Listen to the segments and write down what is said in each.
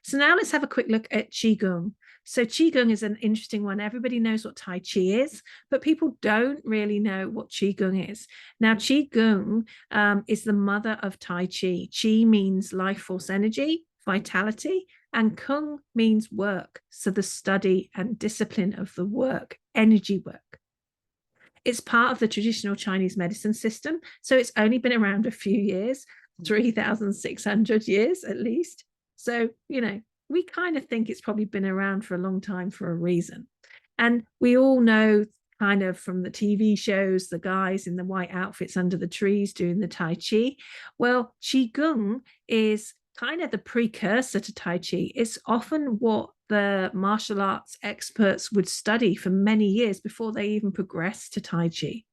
So now let's have a quick look at Qigong. So Qigong is an interesting one. Everybody knows what Tai Chi is, but people don't really know what Qigong is. Now, Qigong is the mother of Tai Chi. Qi means life force energy, vitality, and Kung means work. So the study and discipline of the work, energy work. It's part of the traditional Chinese medicine system. So it's only been around a few years, 3,600 years at least. So, we kind of think it's probably been around for a long time for a reason. And we all know kind of from the TV shows, the guys in the white outfits under the trees doing the Tai Chi. Well, Qigong is kind of the precursor to Tai Chi. It's often what the martial arts experts would study for many years before they even progress to Tai Chi.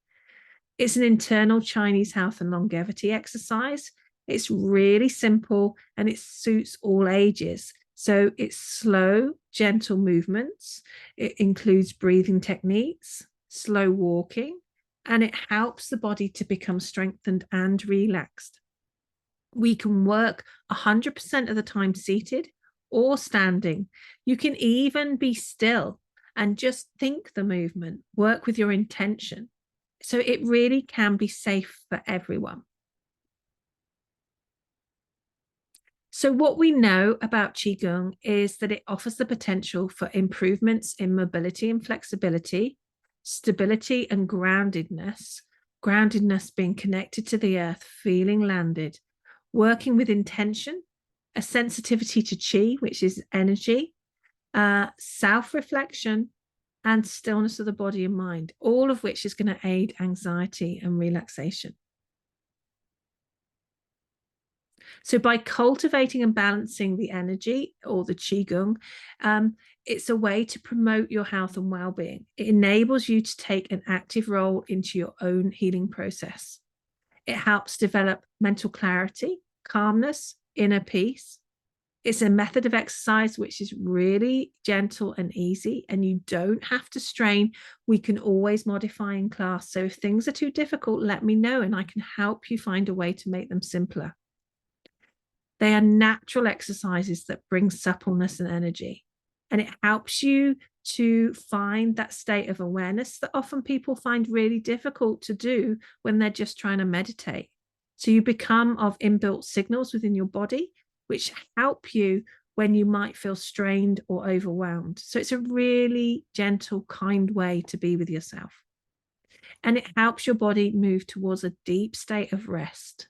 It's an internal Chinese health and longevity exercise. It's really simple and it suits all ages. So it's slow, gentle movements. It includes breathing techniques, slow walking, and it helps the body to become strengthened and relaxed. We can work 100% of the time seated or standing. You can even be still and just think the movement, work with your intention. So it really can be safe for everyone. So what we know about Qigong is that it offers the potential for improvements in mobility and flexibility, stability and groundedness being connected to the earth, feeling landed, working with intention, a sensitivity to Qi, which is energy, self-reflection, and stillness of the body and mind, all of which is going to aid anxiety and relaxation. So by cultivating and balancing the energy or the Qigong, it's a way to promote your health and well-being. It enables you to take an active role into your own healing process. It helps develop mental clarity, calmness, inner peace. It's a method of exercise which is really gentle and easy, and you don't have to strain. We can always modify in class. So if things are too difficult, let me know and I can help you find a way to make them simpler. They are natural exercises that bring suppleness and energy, and it helps you to find that state of awareness that often people find really difficult to do when they're just trying to meditate. So you become of inbuilt signals within your body, which help you when you might feel strained or overwhelmed. So it's a really gentle, kind way to be with yourself. And it helps your body move towards a deep state of rest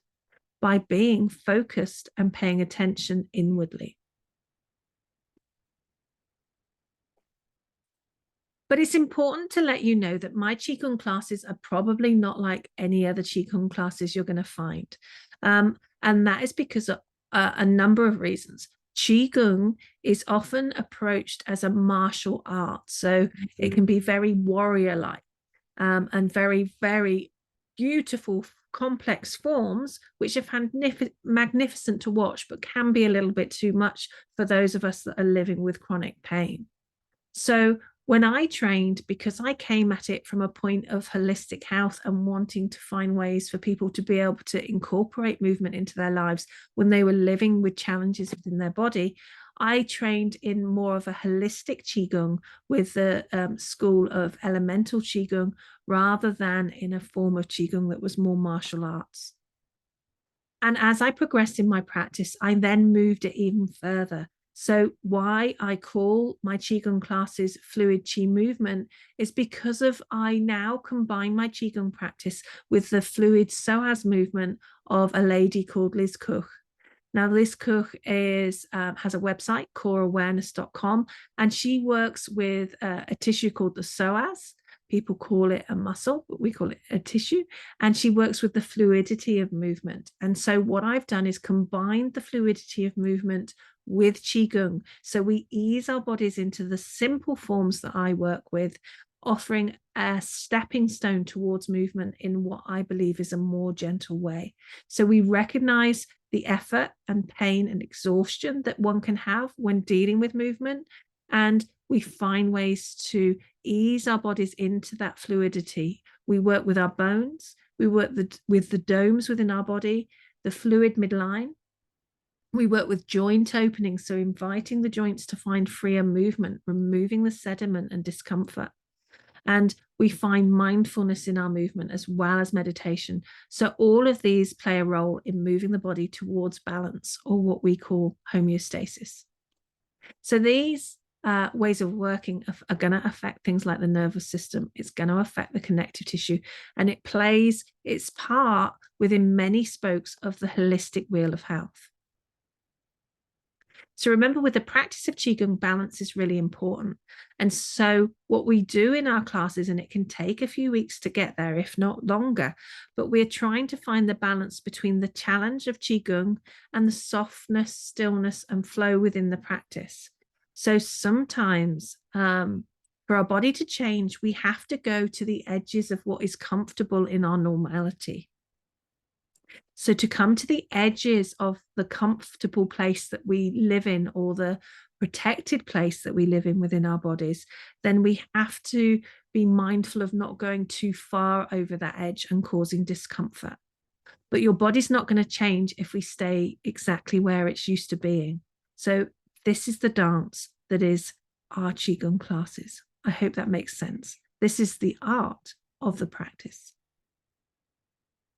by being focused and paying attention inwardly. But it's important to let you know that my Qigong classes are probably not like any other Qigong classes you're going to find. And that is because of a number of reasons. Qigong is often approached as a martial art. So it can be very warrior-like and very, very beautiful, complex forms, which are magnificent to watch, but can be a little bit too much for those of us that are living with chronic pain. So when I trained, because I came at it from a point of holistic health and wanting to find ways for people to be able to incorporate movement into their lives when they were living with challenges within their body, I trained in more of a holistic Qigong with the school of elemental Qigong rather than in a form of Qigong that was more martial arts. And as I progressed in my practice, I then moved it even further. So why I call my Qigong classes fluid Qi movement is because of I now combine my Qigong practice with the fluid psoas movement of a lady called Liz Koch. Now, Liz Koch has a website, coreawareness.com, and she works with a tissue called the psoas. People call it a muscle, but we call it a tissue. And she works with the fluidity of movement. And so what I've done is combined the fluidity of movement with Qigong. So we ease our bodies into the simple forms that I work with, offering a stepping stone towards movement in what I believe is a more gentle way. So we recognize the effort and pain and exhaustion that one can have when dealing with movement, and we find ways to ease our bodies into that fluidity. We work with our bones, we work with the domes within our body, the fluid midline, We work with joint opening, so inviting the joints to find freer movement, removing the sediment and discomfort. And we find mindfulness in our movement as well as meditation. So all of these play a role in moving the body towards balance, or what we call homeostasis. So these ways of working are going to affect things like the nervous system. It's going to affect the connective tissue, and it plays its part within many spokes of the holistic wheel of health. So remember, with the practice of Qigong, balance is really important. And so what we do in our classes, and it can take a few weeks to get there, if not longer, but we're trying to find the balance between the challenge of Qigong and the softness, stillness, and flow within the practice. So sometimes for our body to change, we have to go to the edges of what is comfortable in our normality. So to come to the edges of the comfortable place that we live in, or the protected place that we live in within our bodies, then we have to be mindful of not going too far over that edge and causing discomfort. But your body's not going to change if we stay exactly where it's used to being. So this is the dance that is our Qigong classes. I hope that makes sense. This is the art of the practice.